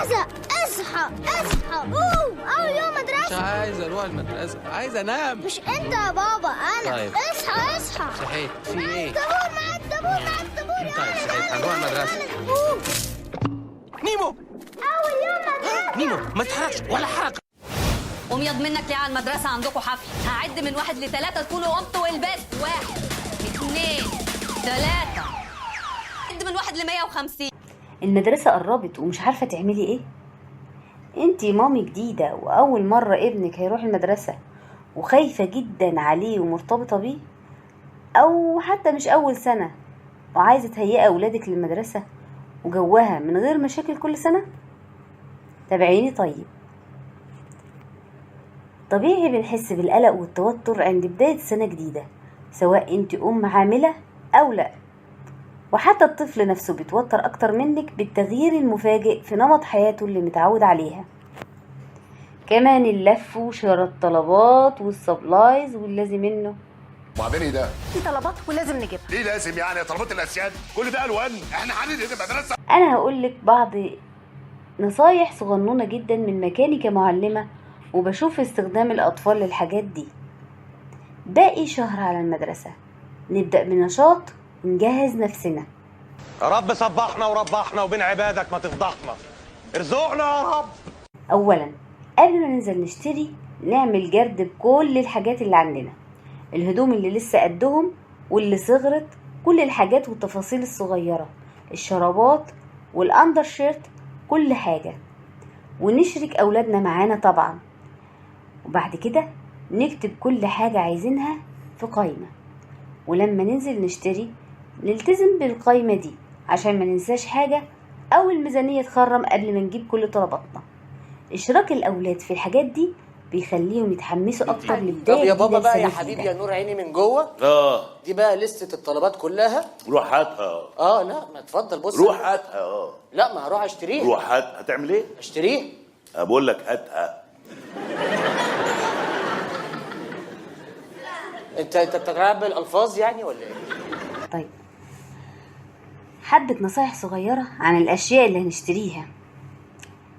مدرسة. اصحى اصحى. اول يوم مدرسة. مش عايز اروح المدرسة، عايز انام. مش انت يا بابا، انا. طيب. اصحى اصحى. صحيت في ايه؟ معاك الطابور. طيب صحيت، هنروح المدرسة. نيمو اول يوم مدرسة. نيمو ما تحركش ولا حركة. قوم ياض منك ليه على المدرسة، عندكم حفل. هعد من 1 ل3 تكونوا قمتوا ولبست. 1 2 3. عد من 1 ل150. المدرسة قربت ومش عارفة تعملي ايه؟ انتي مامي جديدة واول مرة ابنك هيروح المدرسة وخايفة جدا عليه ومرتبطة بيه، او حتى مش اول سنة وعايزة تهيئي اولادك للمدرسة وجوها من غير مشاكل كل سنة. تابعيني. طيب، طبيعي بنحس بالقلق والتوتر عند بداية سنة جديدة، سواء انت ام عاملة او لا، وحتى الطفل نفسه بيتوتر اكتر منك بالتغيير المفاجئ في نمط حياته اللي متعود عليها. كمان اللف وشراء الطلبات والسبلايز واللازم منه. وبعدين ايه ده؟ في طلبات ولازم نجيبها. ليه لازم يعني؟ طلبات الاسياد كل ده الوان؟ احنا حدد هنا مدرسه. انا هقولك بعض نصايح صغنونة جدا من مكاني كمعلمة وبشوف استخدام الاطفال للحاجات دي. باقي شهر على المدرسة، نبدأ بنشاط ونجهز نفسنا. يا رب صبحنا وربحنا وبين عبادك ما تفضحنا، ارزقنا يا رب. اولا قبل ما ننزل نشتري نعمل جرد بكل الحاجات اللي عندنا، الهدوم اللي لسه قدهم واللي صغرت، كل الحاجات والتفاصيل الصغيرة، الشرابات والاندر شيرت، كل حاجة، ونشرك اولادنا معانا طبعا. وبعد كده نكتب كل حاجة عايزينها في قائمة، ولما ننزل نشتري نلتزم بالقائمة دي عشان ما ننساش حاجة او الميزانية تخرم قبل ما نجيب كل طلباتنا. اشراك الاولاد في الحاجات دي بيخليهم يتحمسوا اكتر لبداية. طب يا بابا بقى يا السنة حبيبي الجديدة. يا نور عيني من جوه. دي بقى لستة الطلبات كلها. روح هاتها. لا ما اتفضل بص. روح هاتها. لا ما هروح اشتريها. روح هاتها. هتعمل ايه؟ اشتريها. بقول لك هاتها. انت بتتعب بالالفاظ يعني ولا ايه؟ طيب، حبة نصايح صغيرة عن الاشياء اللي هنشتريها.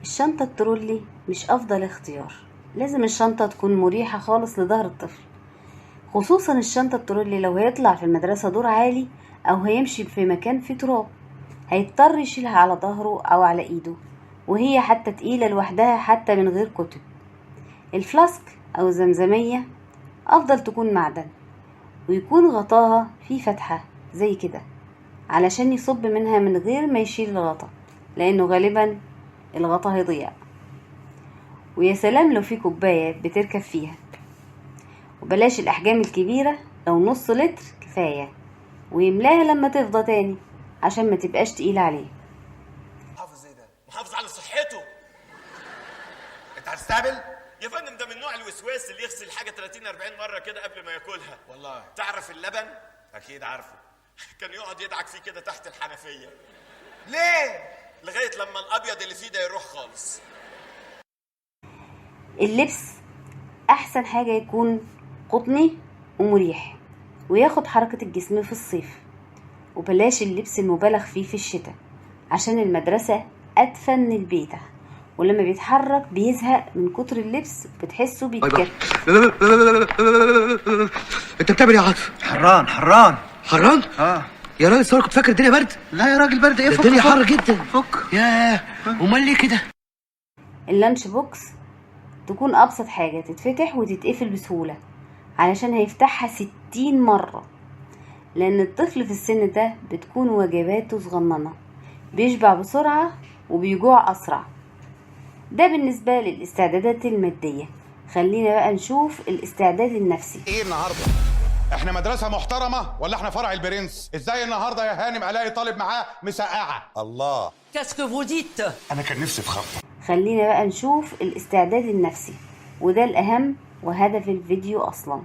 الشنطة الترولي مش افضل اختيار، لازم الشنطة تكون مريحة خالص لظهر الطفل، خصوصا الشنطة الترولي لو هيطلع في المدرسة دور عالي او هيمشي في مكان فيه تراب، هيضطر يشيلها على ظهره او على ايده، وهي حتى تقيلة لوحدها حتى من غير كتب. الفلاسك او الزمزمية افضل تكون معدن ويكون غطاها فيه فتحة زي كده علشان يصب منها من غير ما يشيل الغطا، لانه غالبا الغطا هيضيع. ويا سلام لو في كوباية بتركب فيها، وبلاش الاحجام الكبيرة، لو نص لتر كفاية، ويملاها لما تفضى تاني عشان ما تبقاش تقيلة عليه. محافظ ايه ده؟ محافظ على صحته. انت هتستهبل؟ يا فندم ده من نوع الوسواس اللي يغسل حاجه 30 40 مره كده قبل ما ياكلها. والله تعرف اللبن؟ اكيد عارفه. كان يقعد يدعك فيه كده تحت الحنفيه. ليه؟ لغايه لما الابيض اللي فيه ده يروح خالص. اللبس احسن حاجة يكون قطني ومريح وياخد حركة الجسم في الصيف، وبلاش اللبس المبالغ فيه في الشتاء عشان المدرسة ادفى من البيت، ولما بيتحرك بيزهق من كتر اللبس بتحسه بيتكتف. انت بتعمل ايه يا عاطف؟ حران يا راجل صور كنت فاكر الدنيا برد؟ لا يا راجل برد ايه؟ فك الدنيا حر جدا. فك. ياه، امال ليه كده؟ اللانش بوكس تكون ابسط حاجة تتفتح وتتقفل بسهولة علشان هيفتحها 60 مرة، لان الطفل في السن ده بتكون وجباته صغننة، بيشبع بسرعة وبيجوع اسرع. ده بالنسبة للاستعدادات المادية. خلينا بقى نشوف الاستعداد النفسي. ايه النهارده؟ احنا مدرسه محترمه ولا احنا فرع البرنس؟ ازاي النهارده يا هانم الاقي طالب معاه مسقعه؟ الله. كاسكو فو ديت. انا كان نفسي في خطه. خلينا بقى نشوف الاستعداد النفسي، وده الاهم وهدف الفيديو اصلا،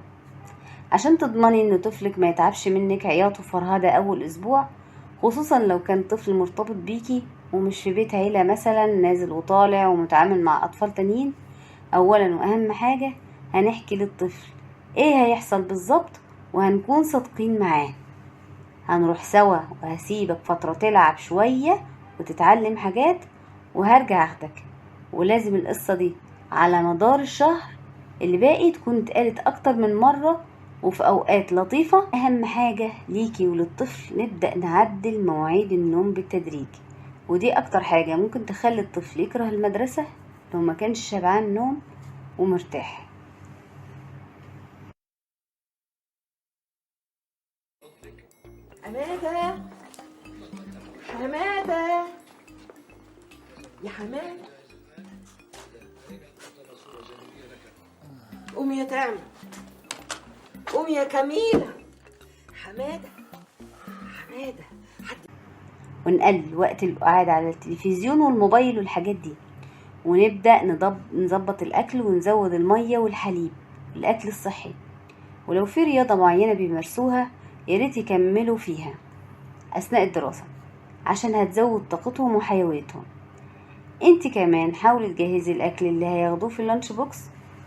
عشان تضمني ان طفلك ما يتعبش منك عياط وفرهدة اول اسبوع، خصوصا لو كان طفل مرتبط بيكي ومش في بيت عيلة مثلا نازل وطالع ومتعامل مع اطفال تانيين. اولا واهم حاجة هنحكي للطفل ايه هيحصل بالظبط وهنكون صادقين معاه. هنروح سوا وهسيبك فترة تلعب شوية وتتعلم حاجات، وهرجع اخدك. ولازم القصة دي على مدار الشهر اللي باقي تكون اتقالت اكتر من مرة وفي اوقات لطيفة. اهم حاجة ليكي وللطفل نبدأ نعدل مواعيد النوم بالتدريج، ودي اكتر حاجة ممكن تخلي الطفل يكره المدرسة لو ما كانش شبعان نوم ومرتاح. حمادة حمادة يا حمادة، قومي يا تعمل، قومي يا كميلة. حمادة حمادة ونقلل وقت القعاد على التلفزيون والموبايل والحاجات دي، ونبدأ نظبط الأكل ونزود المية والحليب، الأكل الصحي. ولو في رياضة معينة بيمارسوها ياريت يكملوا فيها أثناء الدراسة عشان هتزود طاقتهم وحيويتهم. انت كمان حاولي تجهزي الأكل اللي هياخدوه في اللانش بوكس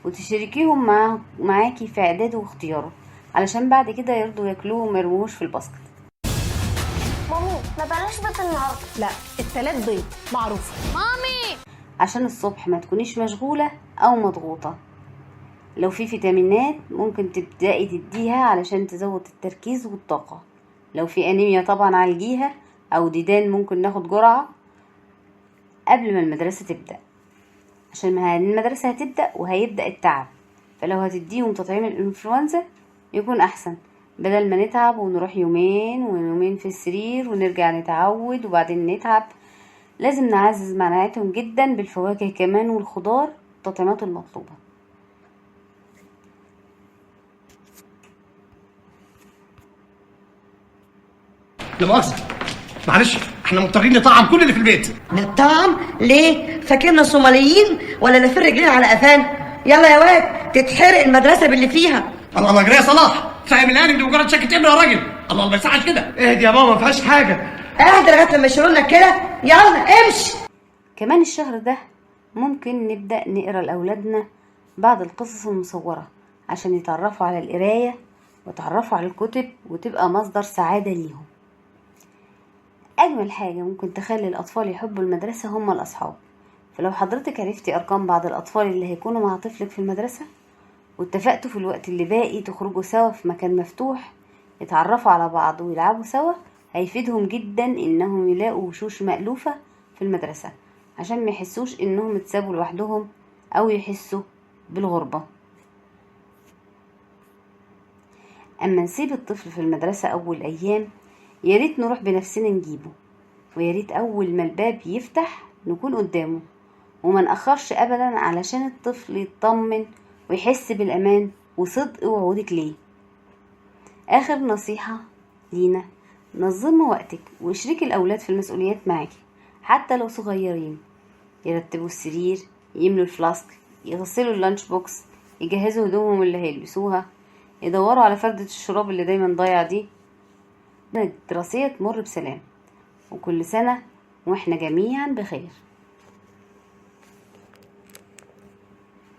وتشاركيهم معاكي في إعداده واختياره، علشان بعد كده يرضوا ياكلوه وميرموهوش في الباسكت. مامي ما بلاش بيض النهارده. لا، التلات بيض معروفة. مامي عشان الصبح ما تكونيش مشغولة أو مضغوطة. لو في فيتامينات ممكن تبدأي تديها علشان تزود التركيز والطاقة. لو في أنيميا طبعا عالجيها، أو ديدان ممكن ناخد جرعة قبل ما المدرسة تبدأ، عشان ما المدرسة هتبدأ وهيبدأ التعب. فلو هتديهم تطعيم الإنفلونزا يكون أحسن، بدل ما نتعب ونروح يومين ويومين في السرير ونرجع نتعود وبعدين نتعب. لازم نعزز مناعتهم جدا بالفواكه كمان والخضار والتطعيمات المطلوبة. لا مؤاخذة، معلش احنا مضطرين نطعم كل اللي في البيت. نطعم ليه؟ فاكرنا صوماليين ولا نفر رجلينا على قفانا؟ يلا يا واد تتحرق المدرسة باللي فيها. الله جري يا صلاح، فاهم الان دي مجرد شكة ابن يا راجل. الله ما يصحش كده. اهدي يا ماما ما فيهاش حاجة. اهدى لغاية لما يشيلوا لنا كده. يلا امشي. كمان الشهر ده ممكن نبدأ نقرأ لأولادنا بعض القصص المصورة عشان يتعرفوا على القراية ويتعرفوا على الكتب وتبقى مصدر سعادة ليهم. أجمل حاجة ممكن تخلي الأطفال يحبوا المدرسة هم الأصحاب. فلو حضرتك عرفتي أرقام بعض الأطفال اللي هيكونوا مع طفلك في المدرسة واتفقتوا في الوقت اللي باقي تخرجوا سوا في مكان مفتوح يتعرفوا على بعض ويلعبوا سوا، هيفيدهم جدا إنهم يلاقوا وشوش مألوفة في المدرسة عشان ما يحسوش إنهم اتسابوا لوحدهم أو يحسوا بالغربة. أما نسيب الطفل في المدرسة أول أيام ياريت نروح بنفسنا نجيبه، وياريت أول ما الباب يفتح نكون قدامه وما نأخرش أبدا علشان الطفل يطمن ويحس بالأمان وصدق وعودك ليه. آخر نصيحة لينا، نظمي وقتك واشركي الأولاد في المسؤوليات معاكي حتى لو صغيرين. يرتبوا السرير، يملوا الفلاسك، يغسلوا اللانش بوكس، يجهزوا هدومهم اللي هيلبسوها، يدوروا على فردة الشراب اللي دايما ضايعة دي. الدراسية تمر بسلام، وكل سنة واحنا جميعا بخير.